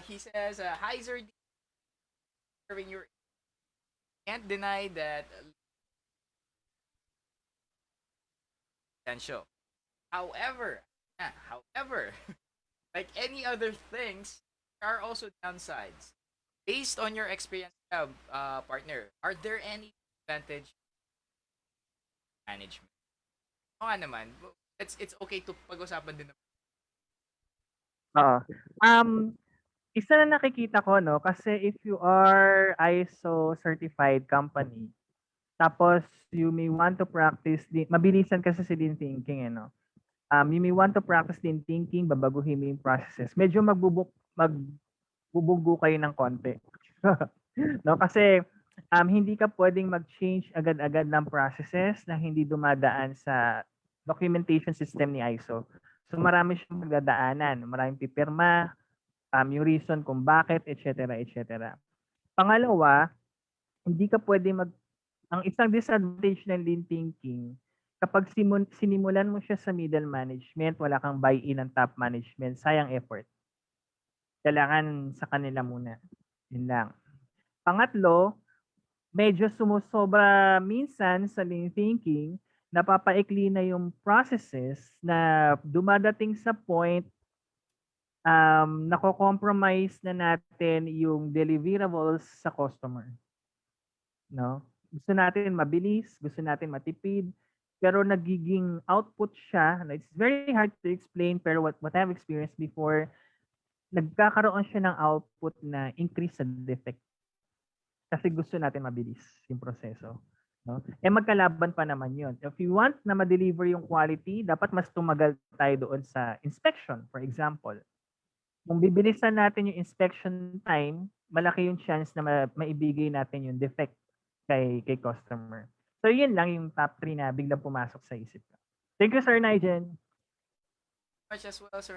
He says, hi, Sir D. Your can't deny that potential. However, however, like any other things, there are also downsides. Based on your experience, partner, are there any advantage management? Oo nga naman. It's okay to pag-usapan din naman. Oo. Isa na nakikita ko 'no, kasi if you are ISO certified company, tapos you may want to practice mabilisan kasi si lean thinking, eh, 'no. You may want to practice lean thinking, babaguhin mo yung processes. Medyo magbubugo kayo ng konti. No, kasi, hindi ka puwedeng mag-change agad-agad ng processes na hindi dumadaan sa documentation system ni ISO. So, marami siyang pagdadaanan, maraming pipirma, yung reason kung bakit, et cetera, et cetera. Pangalawa, hindi ka puwedeng ang isang disadvantage ng lean thinking, kapag sinimulan mo siya sa middle management, wala kang buy-in ng top management, sayang effort. Kailangan sa kanila muna, yun lang. Pangatlo, medyo sumusobra minsan sa lean thinking, napapaikli na yung processes na dumadating sa point, nako-compromise na natin yung deliverables sa customer, 'no? Gusto natin mabilis, gusto natin matipid, pero nagiging output siya, na it's very hard to explain, pero what I've experienced before, nagkakaroon siya ng output na increase sa defect. Kasi gusto natin mabilis yung proseso, 'no? Eh, magkalaban pa naman yun. If you want na ma-deliver yung quality, dapat mas tumagal tayo doon sa inspection, for example. Kung bibilisan natin yung inspection time, malaki yung chance na maibigay natin yung defect kay customer. So yun lang yung top 3 na biglang pumasok sa isip ko. Thank you, Sir Nigel. Much as well, Sir.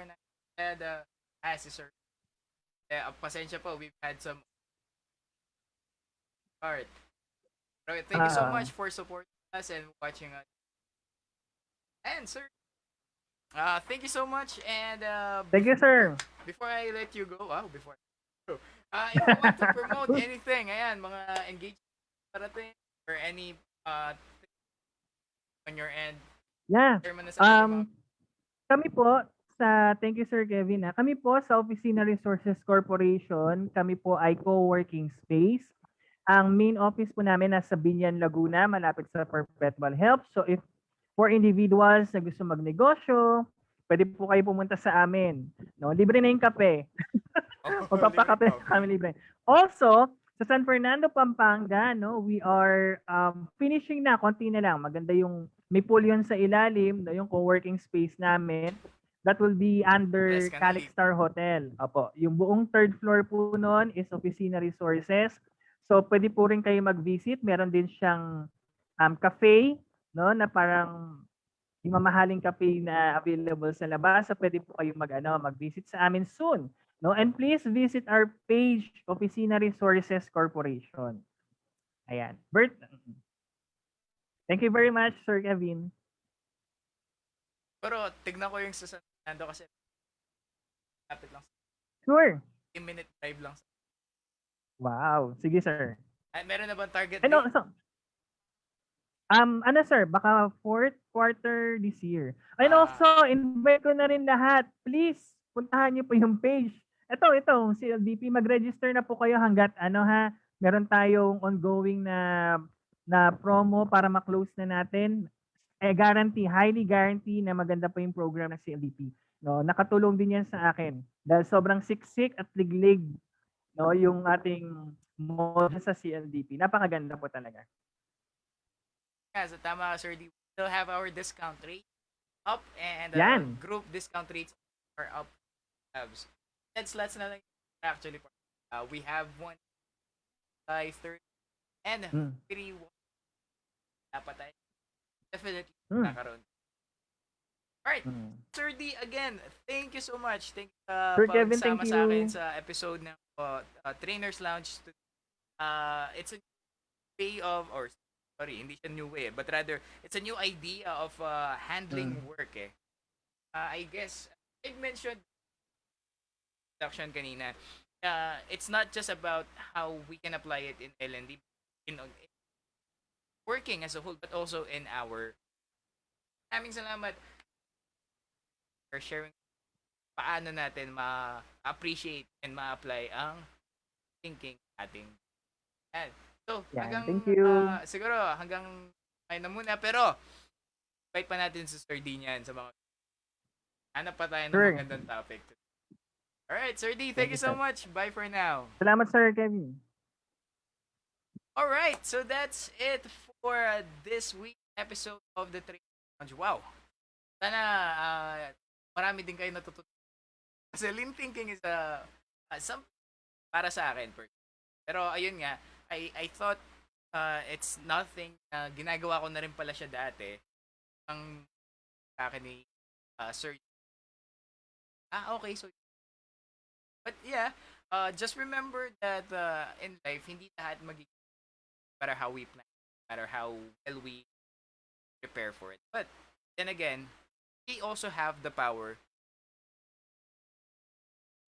And, si Sir. Pasensya po, we've had some art. Pero thank you so Ah, much for supporting us and watching us. And, Sir, thank you so much. And thank you, sir. before I let you go, before if you want to promote anything, ayan, mga engagement parating or any on your end, Yeah. share mo na sa ating mga Kami po thank you, Sir Kevin. Kami po sa Oficina Resources Corporation, kami po ay co-working space. Ang main office po namin nasa Binyan, Laguna, malapit sa Perpetual Help. So if for individuals na gusto magnegosyo, pwede po kayo pumunta sa amin. No, libre na yung kape. Magpapakape kami libre. Also, sa San Fernando, Pampanga, no, we are finishing na, konti na lang. Maganda yung may pool yun sa ilalim, no, yung co-working space namin. That will be under Yes, Calix Star Hotel. Opo, yung buong third floor po noon is Oficina Resources. So, pwede po rin kayo mag-visit. Meron din siyang cafe, no, na parang yung mamahaling kape na available sa labas. So, pwede po kayo mag-visit sa amin soon. No? And please visit our page, Oficina Resources Corporation. Ayan. Bert, thank you very much, Sir Kevin. Pero tignan ko yung sa San Fernando kasi lapit lang. Sure. 10-minute drive lang. Wow. Sige, sir. Meron na bang target Ano, date? so, sir, baka fourth quarter this year. And also, invite ko na rin lahat. Please, puntahan niyo po yung page. Ito, si LDP, mag-register na po kayo hanggat meron tayong ongoing na promo para ma-close na natin. Highly guarantee na maganda po yung program ng CLDP. No, nakatulong din yan sa akin dahil sobrang siksik at liglig, no, yung ating module sa CLDP. Napakaganda po talaga. So tama, Sir D. We still have our discount rate up and Yan. group discount rates are up. Let's na lang actually. We have one by 30 and 3 dapat tayo. Definitely kakaroon. Alright, Sir D, again, thank you so much. Thank you Sir Kevin, thank pagsama sa akin you. sa episode ng Trainers Lounge. It's a way of, or sorry, hindi siya new way, but rather, it's a new idea of handling work eh. I guess, I mentioned introduction kanina, it's not just about how we can apply it in L&D. in working as a whole, but also in our. Maraming salamat for sharing paano natin ma-appreciate and ma-apply ang thinking ating. Yan. So, Yan, hanggang, thank you. siguro, hanggang ngayon na muna. Pero, invite pa natin si Sir D niyan sa mga, hanap pa tayo ng Sure. magandang topic. Alright, Sir D, Thank thank you you, so sir. much. Bye for now. Salamat, Sir Kevin. Alright, so that's it for this week's episode of the Train Lounge. Wow. Sana marami din kayo natutunan. Kasi lean thinking is some para sa akin. Pero ayun nga, I thought it's nothing. Ginagawa ko na rin pala siya dati. Ang sa akin ni Sir. Okay. So, but yeah, just remember that in life, hindi lahat magiging no matter how we plan, no matter how well we prepare for it. But then again, we also have the power to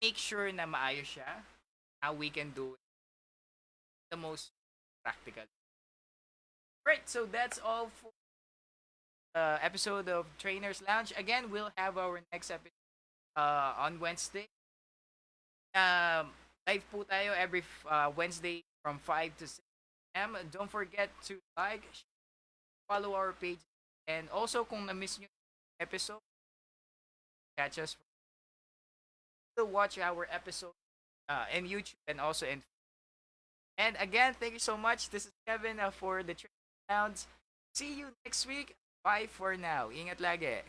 make sure na maayos siya, how we can do it the most practical. Right, so that's all for episode of Trainers Lounge. Again, we'll have our next episode on Wednesday. Live po tayo every Wednesday from 5 to 6 p.m. Don't forget to like, follow our page, and also kung na-miss nyo yung episode, catch us to watch our episode in YouTube and also in. And again, thank you so much. This is Kevin for the Train Sounds. See you next week. Bye for now. Ingat lagi.